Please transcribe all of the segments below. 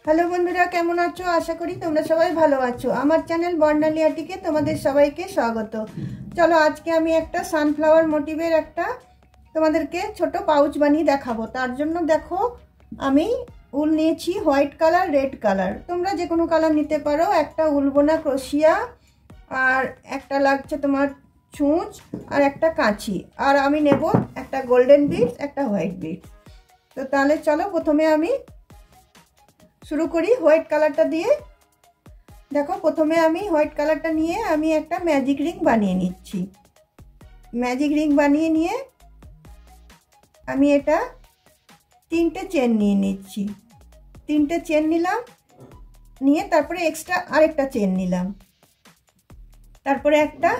Hello বন্ধুরা, কেমন আছো? আশা করি তোমরা সবাই ভালো আছো। আমার চ্যানেল বর্ণালিয়াটিকে তোমাদের সবাইকে স্বাগত। চলো, আজকে আমি একটা সানফ্লাওয়ার মোটিভের একটা তোমাদেরকে ছোট পাউচ বানিয়ে দেখাবো। তার জন্য দেখো, আমি উল নিয়েছি হোয়াইট কালার, রেড কালার, তোমরা যে কোনো কালার নিতে পারো। একটা উল বোনা ক্রোশিয়া, আর একটা লাগছে তোমার ছুঁচ, আর একটা কাঁচি, আর আমি নেব একটা গোল্ডেন বিডস, একটা হোয়াইট বিডস। তো তাহলে চলো, প্রথমে আমি শুরু করি হোয়াইট কালারটা দিয়ে। দেখো, প্রথমে আমি হোয়াইট কালারটা নিয়ে আমি একটা ম্যাজিক রিং বানিয়ে নিচ্ছি। ম্যাজিক রিং বানিয়ে নিয়ে আমি এটা 3টে চেন নিয়ে নিচ্ছি। 3টে চেন নিলাম, নিয়ে তারপরে এক্সট্রা আরেকটা চেন নিলাম, তারপরে একটা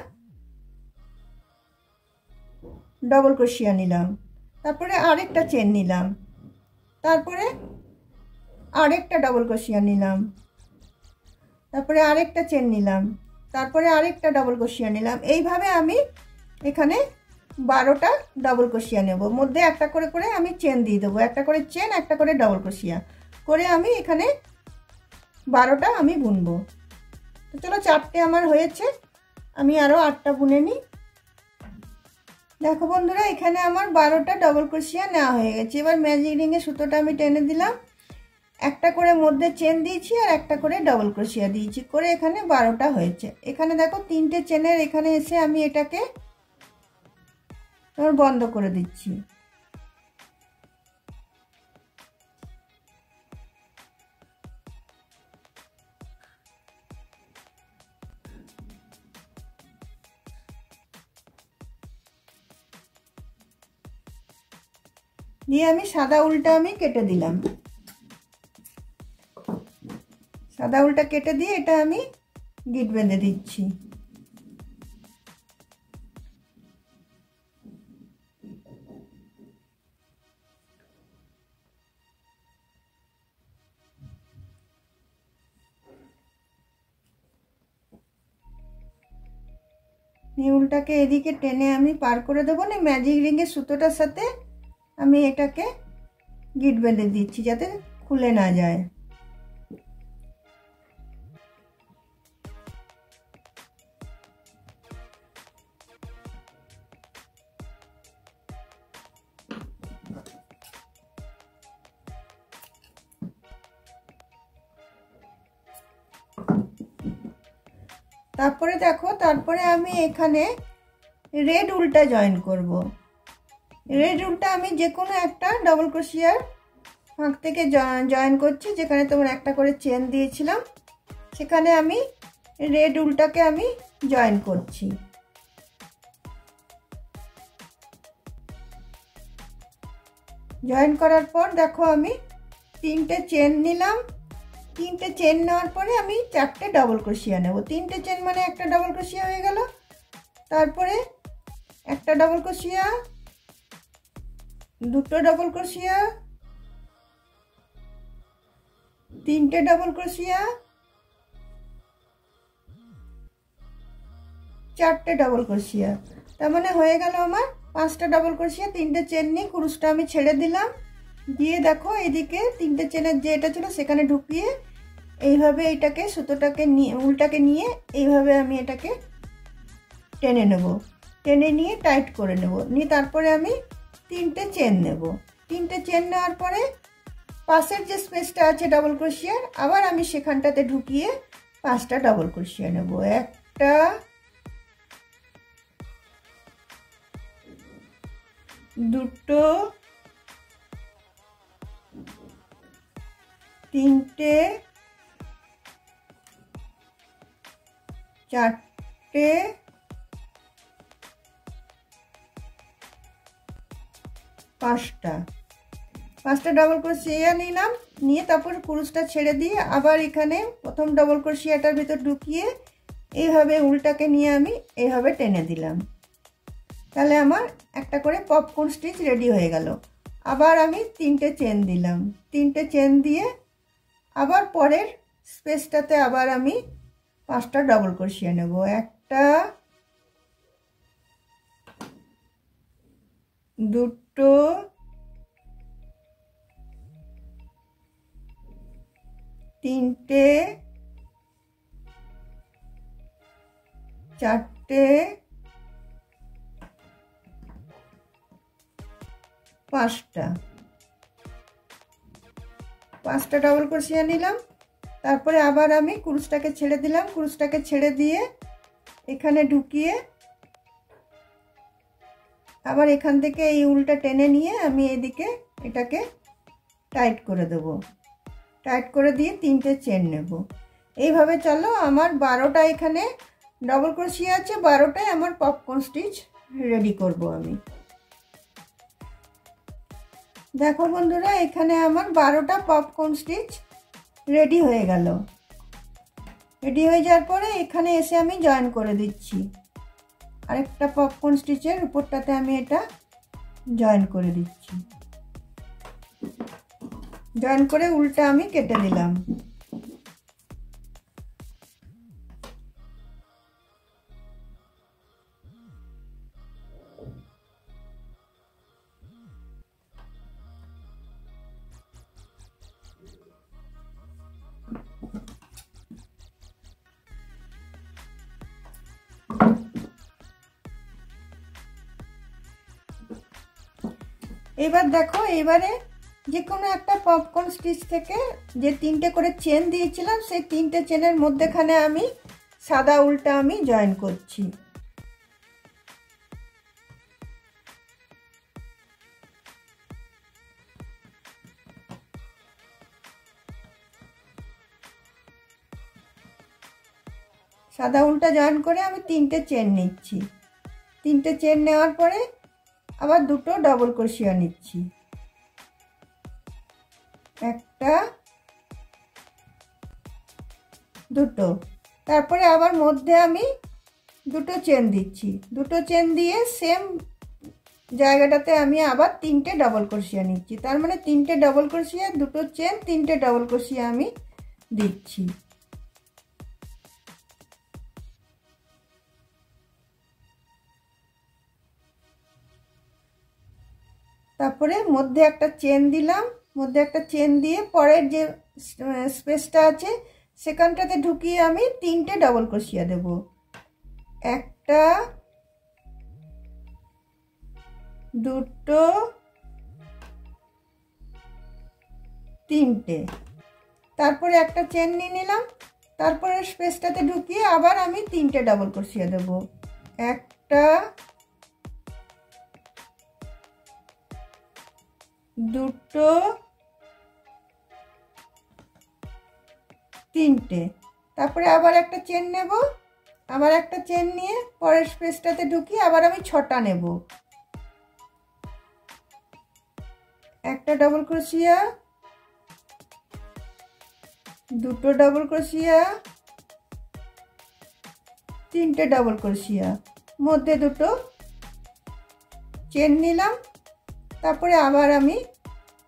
ডবল ক্রোশিয়া নিলাম, তারপরে আরেকটা চেন নিলাম, তারপরে আরেকটা ডবল ক্রোশিয়া নিলাম, তারপরে আরেকটা চেন নিলাম, তারপরে আরেকটা ডবল ক্রোশিয়া নিলাম। এইভাবে আমি এখানে 12টা ডবল ক্রোশিয়া নেব। মধ্যে একটা করে করে আমি চেন দিয়ে দেবো, একটা করে চেন, একটা করে ডবল ক্রোশিয়া করে আমি এখানে 12টা আমি বুনবো। তো চলো, 4টে আমার হয়েছে, আমি আরও 8টা বুনে নিই। দেখো বন্ধুরা, এখানে আমার 12টা ডবল ক্রোশিয়া নেওয়া হয়ে গেছে। এবার ম্যাজিক রিংয়ে সুতোটা আমি টেনে দিলাম, একটা করে মধ্যে চেন দিয়েছি আর একটা করে ডবল ক্রোশিয়া দিয়েছি, করে এখানে 12টা হয়েছে। এখানে দেখো 3টে চেনের এখানে এসে আমি এটাকে বন্ধ করে দিচ্ছি। দিয়ে আমি সাদা উলটা আমি কেটে দিলাম। সাদা উলটা কেটে দিয়ে এটা আমি গিট বেঁধে দিচ্ছি। উলটাকে এদিকে টেনে আমি পার করে দেবো না, ম্যাজিক রিংয়ের সুতোটার সাথে আমি এটাকে গিট বেঁধে দিচ্ছি যাতে খুলে না যায়। তারপরে দেখো, তারপরে আমি এখানে রেড উলটা জয়েন করব। রেড উলটা আমি যে কোনো একটা ডবল ক্রোশিয়ার ফাঁক থেকে জয়েন করছি। যেখানে তোমার একটা করে চেন দিয়েছিলাম সেখানে আমি রেড উলটাকে আমি জয়েন করছি। জয়েন করার পর দেখো, আমি 3টে চেন নিলাম। 3টে চেন নেওয়ার পরে আমি 4টে ডবল ক্রোশিয়া নেব। 3টে চেন মানে একটা ডবল ক্রোশিয়া হয়ে গেল, তারপরে একটা ডবল ক্রোশিয়া, দুটো ডবল ক্রোশিয়া, 3টে ডবল ক্রোশিয়া, 4টে ডবল ক্রোশিয়া। তার মানে হয়ে গেল আমার 5টা ডবল ক্রোশিয়া। 3টে চেন নিয়ে কুরুশটা আমি ছেড়ে দিলাম, দিয়ে দেখো এদিকে 3টে চেনের যে এটা ছিল সেখানে ঢুকিয়ে এইভাবে এটাকে সুতোটাকে নিয়ে উলটাকে নিয়ে এইভাবে আমি এটাকে টেনে নেব। টেনে নিয়ে টাইট করে নেব, নিয়ে তারপরে আমি 3টে চেন নেব। 3টে চেন নেওয়ার পরে পাশের যে স্পেসটা আছে ডবল ক্রোশিয়ার, আবার আমি সেখানটাতে ঢুকিয়ে 5টা ডবল ক্রোশিয়া নেব। একটা, দুটো, 3টে, 4টে, 5টা ডবল ক্রোশিয়া নিলাম। নিয়ে তারপর কুরুশটা ছেড়ে দিয়ে আবার এখানে প্রথম ডবল ক্রোশিয়াটার ভিতর ঢুকিয়ে এইভাবে উলটাকে নিয়ে আমি এইভাবে টেনে দিলাম। তাহলে আমার একটা করে পপকর্ন স্টিচ রেডি হয়ে গেল। আবার আমি 3টে চেন দিলাম। 3টে চেন দিয়ে আবার পরের স্পেসটাতে আবার আমি 5টা ডবল ক্রোশিয়া নেব। একটা, দুটো, তিনটে, চারটে, পাঁচটা ডবল ক্রোশিয়া নিলাম। তারপরে আবার আমি কুরুশটাকে ছেড়ে দিলাম। কুরুশটাকে ছেড়ে দিয়ে এখানে ঢুকিয়ে আবার এখান থেকে এই উলটা টেনে নিয়ে আমি এদিকে এটাকে টাইট করে দেব। টাইট করে দিয়ে তিনটে চেন নেব। এইভাবে চলো আমার 12টা এখানে ডবল ক্রোশিয়া আছে, 12টায় আমার পপকর্ন স্টিচ রেডি করব আমি। দেখো বন্ধুরা, এখানে আমার 12টা পপকর্ন স্টিচ রেডি হয়ে গেল। রেডি হয়ে যাওয়ার পরে এখানে এসে আমি জয়েন করে দিচ্ছি। আরেকটা পপকর্ন স্টিচের উপরটাতে আমি এটা জয়েন করে দিচ্ছি। জয়েন করে উল্টা আমি কেটে দিলাম। এবার দেখো, এবারে যে কোনো একটা পপকর্ন স্টিচ থেকে যে তিনটে করে চেন দিয়েছিলাম সেই তিনটে চেনের মধ্যেখানে আমি সাদা উলটা আমি জয়েন করছি। সাদা উলটা জয়েন করে আমি তিনটে চেন নিচ্ছি। তিনটে চেন নেওয়ার পরে আবার দুটো ডবল ক্রোশিয়া নিচ্ছি। একটা, দুটো। তারপরে আবার মধ্যে আমি দুটো চেন দিচ্ছি। দুটো চেন দিয়ে সেম জায়গাটাতে আমি আবার তিনটে ডবল ক্রোশিয়া নিচ্ছি। তার মানে তিনটে ডবল ক্রোশিয়া, দুটো চেন, তিনটে ডবল ক্রোশিয়া আমি দিচ্ছি। তারপরে মধ্যে একটা চেন দিলাম। মধ্যে একটা চেন দিয়ে পরের যে স্পেসটা আছে সেখানটাতে ঢুকিয়ে আমি তিনটে ডবল ক্রোশিয়া দেব। একটা, দুটো, তিনটে। তারপরে একটা চেন নিয়ে নিলাম। তারপরে স্পেসটাতে ঢুকিয়ে আবার আমি তিনটে ডবল ক্রোশিয়া দেব। একটা, দুটো, তিনটে। তারপরে আবার একটা চেন নেব। আবার একটা চেন নিয়ে পরের স্পেসটাতে ঢুকিয়ে আবার আমি 6টা নেব। একটা ডবল ক্রোশিয়া, দুটো ডবল ক্রোশিয়া, তিনটে ডবল ক্রোশিয়া, মধ্যে দুটো চেন নিলাম। তারপরে আবার আমি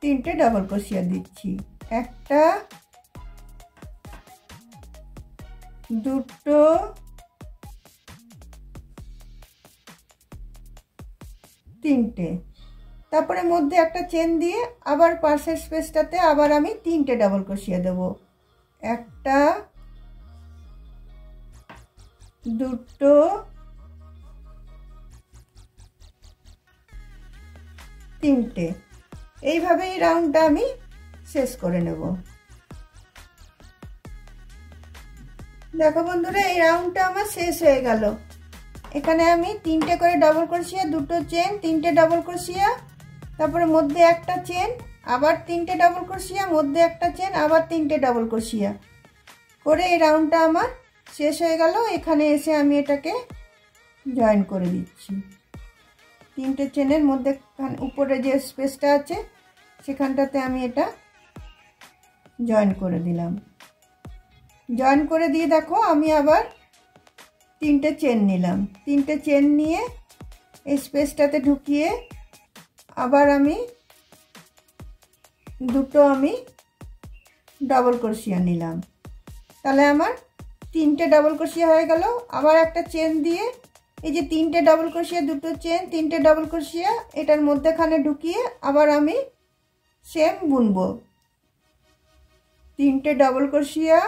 তিনটে ডবল ক্রোশিয়া দিচ্ছি। একটা, দুটো, তিনটে। তারপরে মধ্যে একটা চেন দিয়ে আবার পাশের স্পেসটাতে আবার আমি তিনটে ডবল ক্রোশিয়া দেব। একটা, দুটো, তিনটে। এইভাবেই রাউন্ডটা আমি শেষ করে নেব। দেখো বন্ধুরা, এই রাউন্ডটা আমার শেষ হয়ে গেল। এখানে আমি তিনটে করে ডবল ক্রোশিয়া, দুটো চেন, তিনটে ডবল ক্রোশিয়া, তারপরে মধ্যে একটা চেন, আবার তিনটে ডবল ক্রোশিয়া, মধ্যে একটা চেন, আবার তিনটে ডবল ক্রোশিয়া করে এই রাউন্ডটা আমার শেষ হয়ে গেল। এখানে এসে আমি এটাকে জয়েন করে দিচ্ছি। তিনটে চেনের মধ্যে উপরে যে স্পেসটা আছে সেখানটাতে আমি এটা জয়েন করে দিলাম। জয়েন করে দিয়ে দেখো আমি আবার তিনটে চেন নিলাম। তিনটে চেন নিয়ে এই স্পেসটাতে ঢুকিয়ে আবার আমি দুটো আমি ডবল ক্রোশিয়া নিলাম। তাহলে আমার তিনটে ডবল ক্রোশিয়া হয়ে গেল। আবার একটা চেন দিয়ে এই যে তিনটে ডবল ক্রোশিয়া, দুটো চেন, তিনটে ডবল ক্রোশিয়া এটার মধ্যেখানে ঢুকিয়ে আবার আমি সেম বুনবো। তিনটে ডবল ক্রোশিয়া,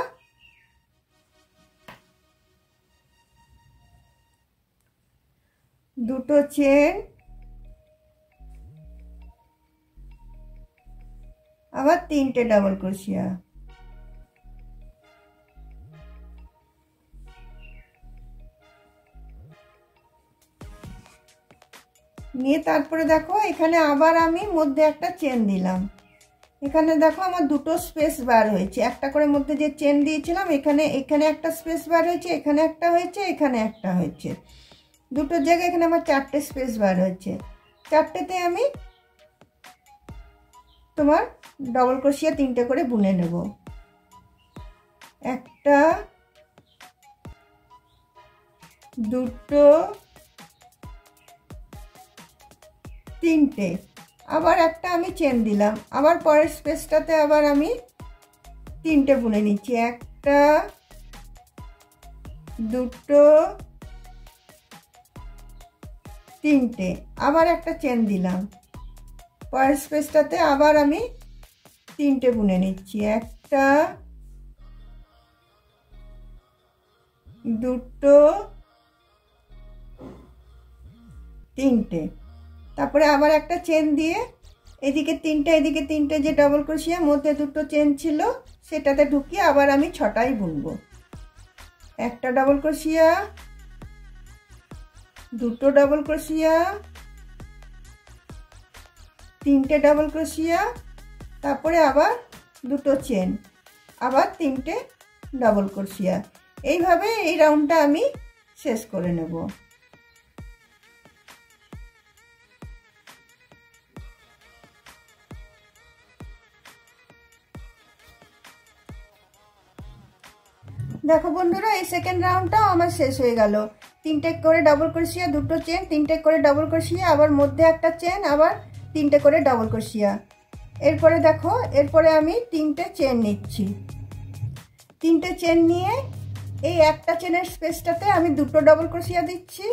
দুটো চেন, আবার তিনটে ডাবল ক্রোশিয়া। নিয়ে তারপরে দেখো এখানে আবার আমি মধ্যে একটা চেন দিলাম। এখানে দেখো আমার দুটো স্পেস বার হয়েছে, একটা করে মধ্যে যে চেন দিয়েছিলাম এখানে এখানে একটা স্পেস বার হয়েছে, এখানে একটা হয়েছে, এখানে একটা হয়েছে, দুটো জায়গায় এখানে আমার চারটে স্পেস বার হয়েছে। চারটেতে আমি তোমার ডবল ক্রোশিয়া তিনটে করে বুনে নেব। একটা, দুটো, তিনটে, আবার একটা আমি চেন দিলাম, আবার পরের স্পেসটাতে আবার আমি তিনটে বুনে নিচ্ছি। একটা, দুটো, তিনটে, আবার একটা চেন দিলাম, পরের স্পেসটাতে আবার আমি তিনটে বুনে নিচ্ছি। একটা, দুটো, তিনটে, তারপরে আবার একটা চেন দিয়ে এদিকে তিনটে এদিকে তিনটে যে ডবল ক্রোশিয়া মধ্যে দুটো চেন ছিল সেটাতে ঢুকিয়ে আবার আমি ছটাই বুনবো। একটা ডবল ক্রোশিয়া, দুটো ডবল ক্রোশিয়া, তিনটে ডবল ক্রোশিয়া, তারপরে আবার দুটো চেন, আবার তিনটে ডবল ক্রোশিয়া। এইভাবে এই রাউন্ডটা আমি শেষ করে নেব। দেখো বন্ধুরা, এই সেকেন্ড রাউন্ডটাও আমার শেষ হয়ে গেল। তিনটে করে ডবল ক্রোশিয়া, দুটো চেন, তিনটে করে ডবল ক্রোশিয়া, আবার মধ্যে একটা চেন, আবার তিনটে করে ডবল ক্রোশিয়া। এরপরে দেখো এরপরে আমি তিনটে চেন নিচ্ছি। তিনটে চেন নিয়ে এই একটা চেনের স্পেসটাতে আমি দুটো ডবল ক্রোশিয়া দিচ্ছি।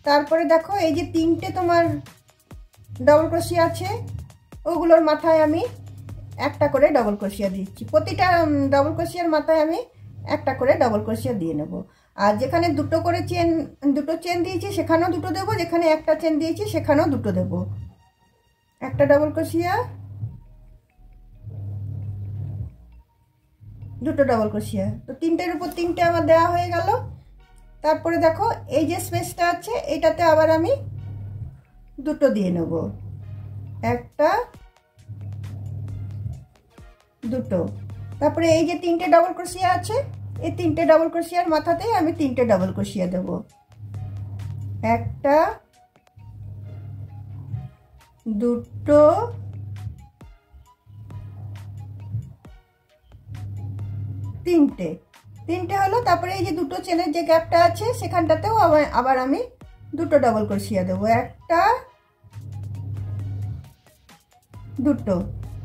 তারপরে দেখো এই যে তিনটে তোমার ডবল ক্রোশিয়া আছে ওগুলোর মাথায় আমি একটা করে ডবল ক্রোশিয়া দিচ্ছি। প্রতিটা ডবল ক্রোশিয়ার মাথায় আমি একটা করে ডবল ক্রোশিয়া দিয়ে নেব। আর যেখানে দুটো করে দুটো চেন দিয়েছি সেখানেও দুটো দেবো, যেখানে একটা চেন দিয়েছি সেখানেও দুটো দেব। একটা ডবল ক্রোশিয়া, দুটো ডবল ক্রোশিয়া, তো তিনটের উপর তিনটে আমার দেওয়া হয়ে গেল। তারপরে দেখো এই যে স্পেসটা আছে এটাতে আবার আমি দুটো দিয়ে নেব। একটা, দুটো, তারপরে এই যে তিনটে ডবল ক্রোশিয়া আছে এই তিনটে ডবল ক্রোশিয়ার মাথাতেই আমি তিনটে ডবল ক্রোশিয়া দেব। একটা, দুটো, তিনটে, তিনটে হলো। তারপরে এই যে দুটো চেনের যে গ্যাপটা আছে সেখানটাতেও আবার আমি দুটো ডবল ক্রোশিয়া দেবো। একটা, দুটো,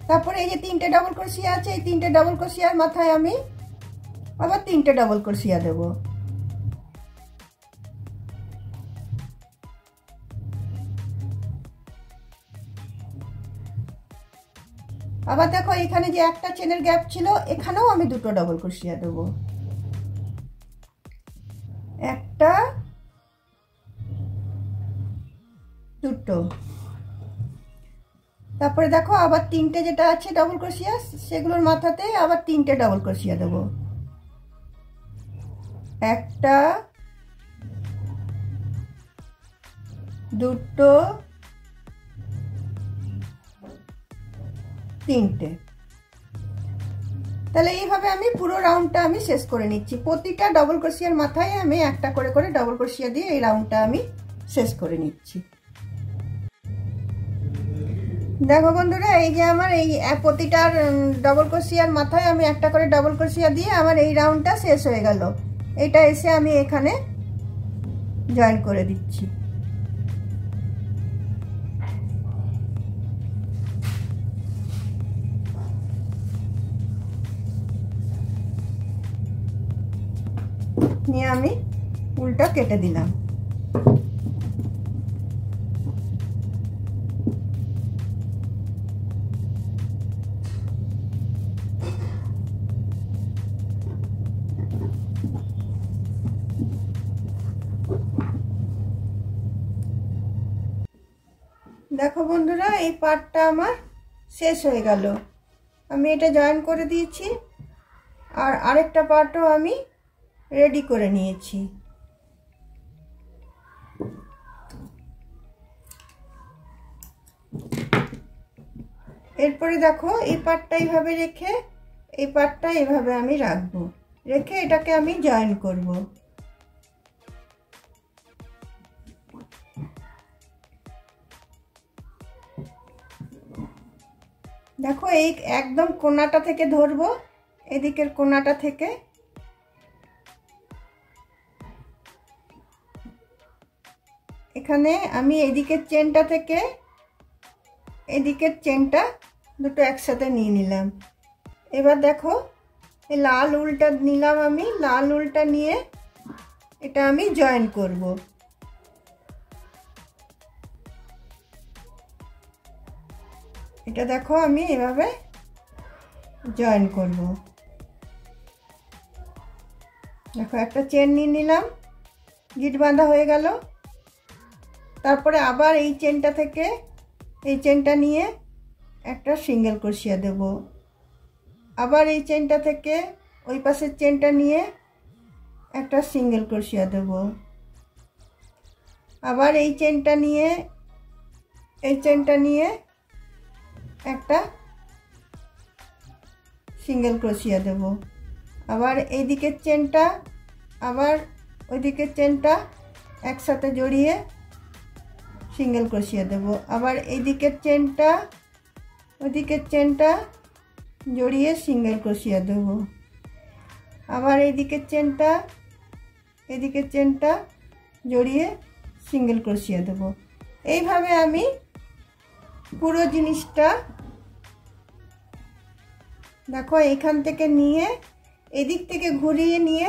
তারপরে এই যে তিনটে ডবল ক্রোশিয়া আছে এই তিনটে ডবল ক্রোশিয়ার মাথায় আমি আবার তিনটে ডবল ক্রোশিয়া দেব। আবার দেখো এখানে যে একটা চেনের গ্যাপ ছিল এখানেও আমি দুটো ডবল ক্রোশিয়া দেব। একটা, দুটো, তারপরে দেখো আবার তিনটে যেটা আছে ডবল ক্রোশিয়া সেগুলোর মাথাতে আবার তিনটে ডবল ক্রোশিয়া দেব। একটা, দুটো, তিনটে। তাহলে এইভাবে আমি পুরো রাউন্ডটা আমি শেষ করে নিচ্ছি। প্রতিটা ডবল ক্রোশিয়ার মাথায় আমি একটা করে করে ডবল ক্রোশিয়া দিয়ে এই রাউন্ডটা আমি শেষ করে নিচ্ছি। দেখো বন্ধুরা, এই যে আমার এই প্রতিটার ডবল ক্রোশিয়ার মাথায় আমি একটা করে ডবল ক্রোশিয়া দিয়ে আমার এই রাউন্ডটা শেষ হয়ে গেল। এটা এসে আমি এখানে জয়েন করে দিচ্ছি। নিয়ে আমি উল্টা কেটে দিলাম। দেখো বন্ধুরা, এই পার্টটা আমার শেষ হয়ে গেল। আমি এটা জয়েন করে দিয়েছি আর আরেকটা পার্টও আমি রেডি করে নিয়েছি। এরপরে দেখো, এই পার্টটা এইভাবে রেখে এই পার্টটা এইভাবে আমি রাখবো, রেখে এটাকে আমি জয়েন করব। দেখো, এই একদম কোণাটা থেকে ধরবো, এদিকের কোণাটা থেকে এখানে আমি এদিকের চেনটা থেকে এদিকের চেনটা দুটো একসাথে নিয়ে নিলাম। এবার দেখো, এই লাল উলটা নিলাম, আমি লাল উলটা নিয়ে এটা আমি জয়েন করব। এটা দেখো, আমি এভাবে জয়েন করব। দেখো, একটা চেন নিয়ে নিলাম, গিট বাঁধা হয়ে গেল। তারপরে আবার এই চেনটা থেকে এই চেনটা নিয়ে একটা সিঙ্গেল ক্রোশিয়া দেব। আবার এই চেনটা থেকে ওই পাশের চেনটা নিয়ে একটা সিঙ্গেল ক্রোশিয়া দেব। আবার এই চেনটা নিয়ে একটা সিঙ্গেল ক্রোশিয়া দেব। আবার এই দিকের চেনটা আবার ওই দিকের চেনটা একসাথে জড়িয়ে সিঙ্গেল ক্রোশিয়া দেব। আবার এই দিকের চেনটা ওই দিকের চেনটা জড়িয়ে সিঙ্গেল ক্রোশিয়া দেব। আবার এই দিকের চেনটা জড়িয়ে সিঙ্গেল ক্রোশিয়া দেব। এইভাবে আমি পুরো জিনিসটা, দেখো, এইখান থেকে নিয়ে এদিক থেকে ঘুরিয়ে নিয়ে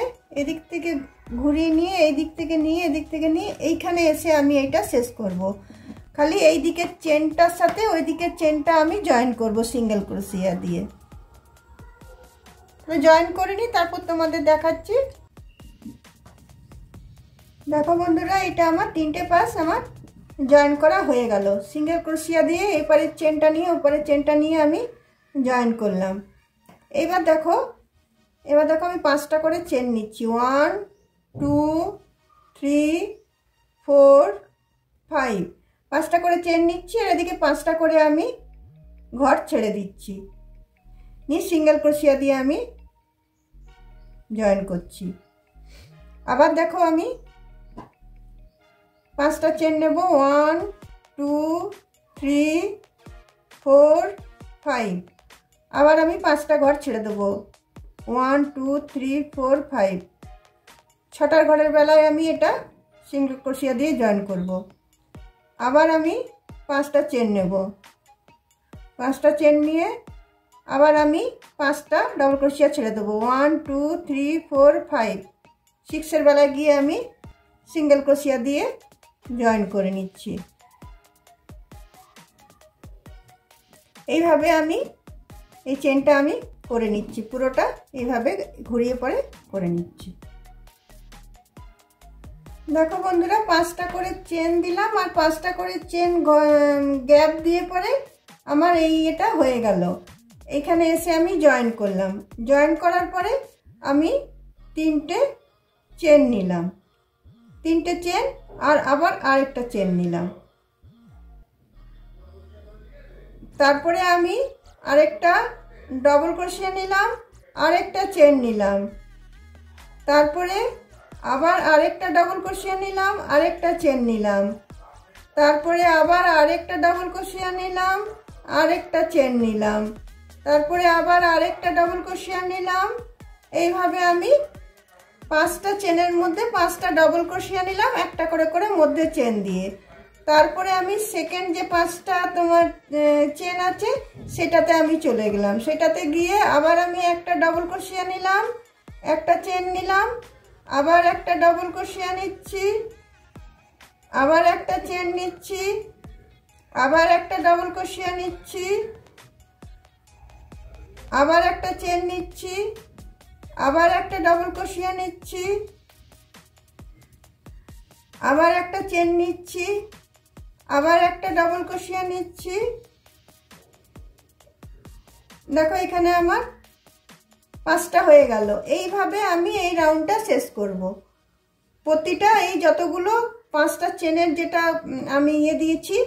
এদিক থেকে নিয়ে এইখানে এসে আমি এটা শেষ করব। খালি এই দিকের চেনটার সাথে ওই দিকের চেনটা আমি জয়েন করব সিঙ্গেল ক্রোশিয়া দিয়ে। তো জয়েন করে নিই, তারপর তোমাদের দেখাচ্ছি। দেখো বন্ধুরা, এটা আমার তিনটে পাশ আমার জয়েন করা হয়ে গেল। সিঙ্গেল ক্রোশিয়া দিয়ে এপারের চেনটা নিয়ে ওপারের চেনটা নিয়ে আমি জয়েন করলাম। এবার দেখো আমি 5টা করে চেন নিচ্ছি। 1 2 3 4 5, 5টা করে চেন নিচ্ছি। আর এদিকে 5টা করে আমি ঘর ছেড়ে দিচ্ছি, নিয়ে সিঙ্গেল ক্রোশিয়া দিয়ে আমি জয়েন করছি। আবার দেখো, আমি 5টা চেন নেব। 1 2 3 4 5, আবার আমি 5টা ঘর ছেড়ে দেবো। 1 2 3 4 5, 6টার ঘরের বেলায় আমি এটা সিঙ্গেল ক্রোশিয়া দিয়ে জয়েন করব। আবার আমি 5টা চেন নেব। 5টা চেন নিয়ে আবার আমি 5টা ডবল ক্রোশিয়া ছেড়ে দেবো। 1 2 3 4 5, 6এর বেলায় গিয়ে আমি সিঙ্গেল ক্রোশিয়া দিয়ে জয়েন করে নিচ্ছি। এইভাবে আমি এই চেনটা আমি করে নিচ্ছি, পুরোটা এইভাবে ঘুরিয়ে পরে করে নিচ্ছি। দেখো বন্ধুরা, 5টা করে চেন দিলাম আর 5টা করে চেন গ্যাপ দিয়ে পরে আমার এটা হয়ে গেল। এখানে এসে আমি জয়েন করলাম। জয়েন করার পরে আমি 3টে চেন নিলাম, 3টে চেন আর আবার আরেকটা চেন নিলাম। তারপরে আমি আরেকটা ডবল ক্রোশিয়া নিলাম, আরেকটা চেন নিলাম। তারপরে আবার আরেকটা ডবল ক্রোশিয়া নিলাম, আরেকটা চেন নিলাম। তারপরে আবার আরেকটা ডবল ক্রোশিয়া নিলাম, আরেকটা চেন নিলাম। তারপরে আবার আরেকটা ডবল ক্রোশিয়া নিলাম। এইভাবে আমি 5টা চেনের মধ্যে 5টা ডবল ক্রোশিয়া নিলাম, একটা করে করে মধ্যে চেন দিয়ে। তারপরে আমি সেকেন্ড যে 5টা তোমার চেন আছে সেটাতে আমি চলে গেলাম। সেটাতে গিয়ে আবার আমি একটা ডবল ক্রোশিয়া নিলাম, একটা চেন নিলাম, আবার একটা ডবল ক্রোশিয়া নিচ্ছি, আবার একটা চেন নিচ্ছি, আবার একটা ডবল ক্রোশিয়া নিচ্ছি, আবার একটা চেন নিচ্ছি, আবার একটা ডবল ক্রোশিয়া নিচ্ছি, আবার একটা চেন নিচ্ছি, আবার একটা ডবল ক্রোশিয়া নিচ্ছি। দেখো এখানে আমার 5টা হয়ে গেল। এইভাবে আমি এই রাউন্ডটা শেষ করব। প্রতিটা এই যতগুলো 5টা চেনের যেটা আমি দিয়েছি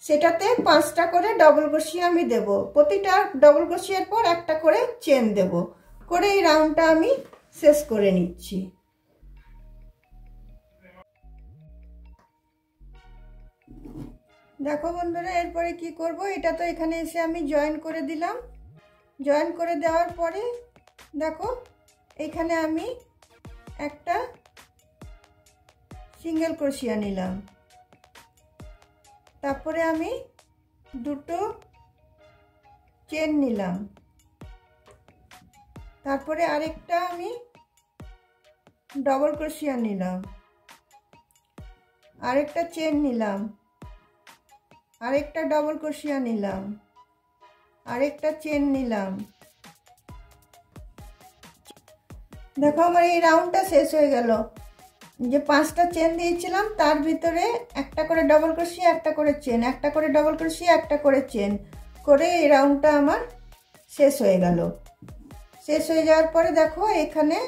সেটাতে 5টা করে ডবল ক্রোশিয়া আমি দেব। প্রতিটা ডবল ক্রোশিয়ার পর একটা করে চেন দেব, করে এই রাউন্ডটা আমি শেষ করে নিচ্ছি। দেখো বন্ধুরা, এরপরে কি করব, এটা তো এখানে এসে আমি জয়েন করে দিলাম। জয়েন করে দেওয়ার পরে দেখো এখানে আমি একটা সিঙ্গেল ক্রোশিয়া নিলাম, তারপরে আমি দুটো চেন নিলাম, তারপরে আরেকটা আমি ডবল ক্রোশিয়া নিলাম, আরেকটা চেন নিলাম, আরেকটা ডবল ক্রোশিয়া নিলাম, আরেকটা চেন নিলাম। দেখো আমার এই রাউন্ডটা শেষ হয়ে গেল। যে 5টা চেন দিয়েছিলাম তার ভিতরে একটা করে ডবল ক্রোশিয়া, একটা করে চেন, একটা করে ডবল ক্রোশিয়া, একটা করে চেন, করে এই রাউন্ডটা আমার শেষ হয়ে গেল। শেষ হয়ে যাওয়ার পরে দেখো এখানে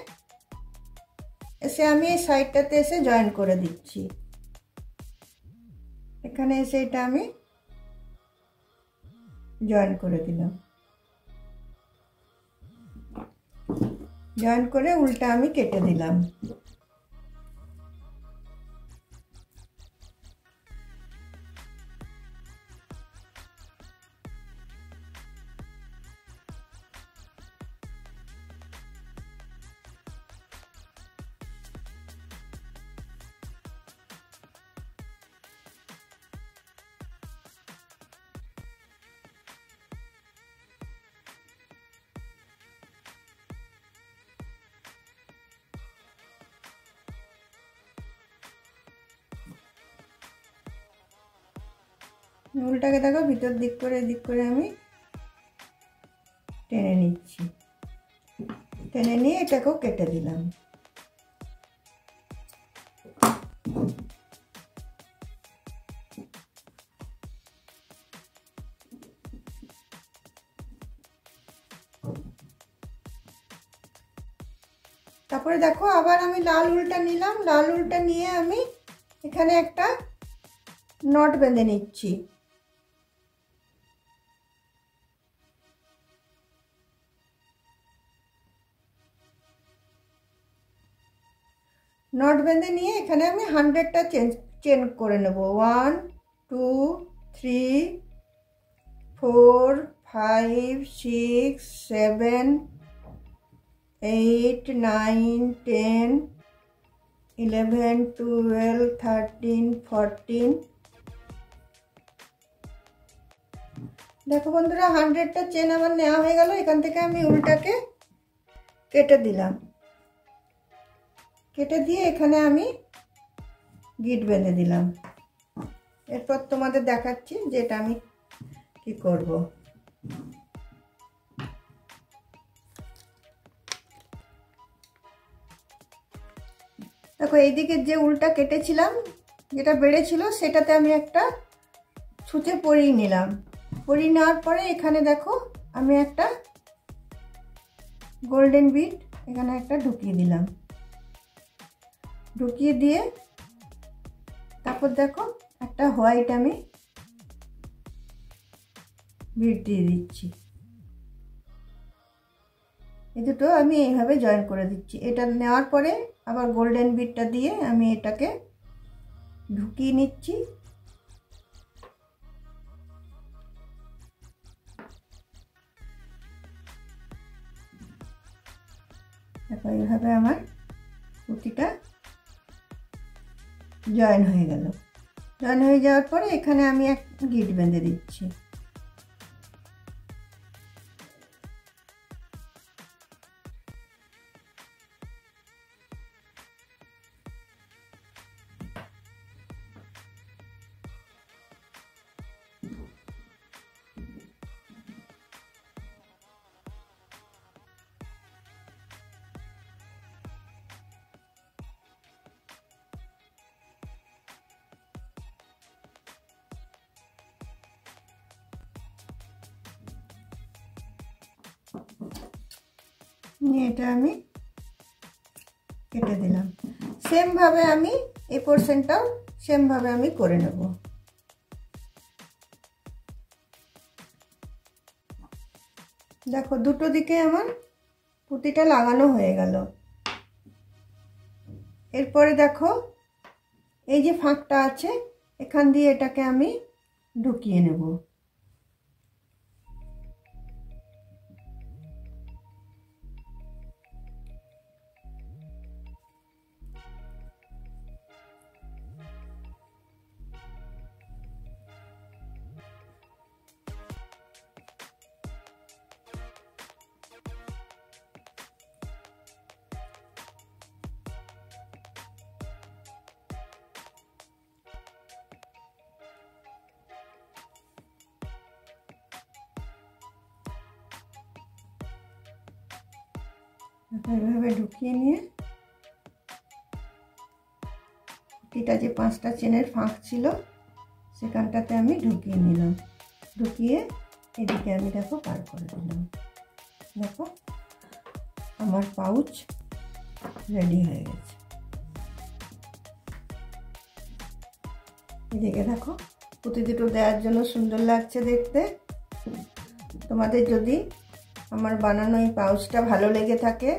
এসে আমি এই সাইডটাতে এসে জয়েন করে দিচ্ছি। এখানে এসে এটা আমি জয়েন করে দিলাম। জয়েন করে উল্টা আমি কেটে দিলাম। উল্টাকে দেখো ভিতর দিক করে আমি টেনে নিচ্ছি। টেনে নিয়ে এটাকেও কেটে দিলাম। তারপরে দেখো আবার আমি লাল উলটা নিলাম। লাল উলটা নিয়ে আমি এখানে একটা নট বেঁধে নিচ্ছি। নট বেঁধে নিয়ে এখানে আমি 100টা চেন করে নেব। 1 2 3 4 5 6 7 8 9 10 11 12 13 14। দেখো বন্ধুরা 100টা চেন আমার নেওয়া হয়ে গেল। এখান থেকে আমি উল্টাকে কেটে দিলাম। কেটে দিয়ে এখানে আমি গিট বেঁধে দিলাম। এরপর তোমাদের দেখাচ্ছি যে এটা আমি কি করব। দেখো এইদিকে যে উলটা কেটেছিলাম, যেটা বেড়েছিল, সেটাতে আমি একটা ছুঁচে পরিয়ে নিলাম। পরিয়ে নেওয়ার পরে এখানে দেখো আমি একটা গোল্ডেন বিট এখানে একটা ঢুকিয়ে দিলাম। ঢুকিয়ে দিয়ে তারপর দেখো একটা হোয়াইট আমি বিট দিয়ে দিচ্ছি। এই দুটো আমি এইভাবে জয়েন করে দিচ্ছি। এটা নেওয়ার পরে আবার গোল্ডেন বিটটা দিয়ে আমি এটাকে ঢুকিয়ে নিচ্ছি। দেখো এইভাবে আমার পুঁতিটা জয়েন হয়ে গেল। জয়েন হয়ে যাওয়ার পরে এখানে আমি এক গিট বেঁধে দিচ্ছি। নিয়ে এটা আমি কেটে দিলাম। সেম ভাবে আমি এই পোরশনটাও সেম ভাবে আমি করে নেব। দেখো দুটো দিকে আমার পুঁতিটা লাগানো হয়ে গেল। এরপরে দেখো এই যে ফাঁকটা আছে এখান দিয়ে এটাকে আমি ঢুকিয়ে নেব। এইভাবে ঢুকিয়ে নিয়ে পুঁতিটা যে 5টা চেনের ফাঁক ছিল সেখানটাতে আমি ঢুকিয়ে নিলাম। ঢুকিয়ে এদিকে আমি দেখো পার করে দিলাম। দেখো আমার পাউচ রেডি হয়ে গেছে। এদিকে দেখো পুঁতি দুটো দেওয়ার জন্য সুন্দর লাগছে দেখতে। তোমাদের যদি আমার বানানো এই পাউচটা ভালো লেগে থাকে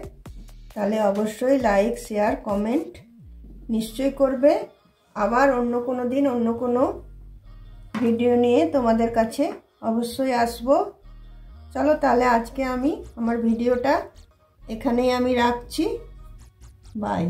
তাহলে অবশ্যই লাইক, শেয়ার, কমেন্ট নিশ্চয়ই করবে। আবার অন্য কোনো দিন অন্য কোনো ভিডিও নিয়ে তোমাদের কাছে অবশ্যই আসব। চলো তাহলে আজকে আমি আমার ভিডিওটা এখানেই আমি রাখছি। বাই।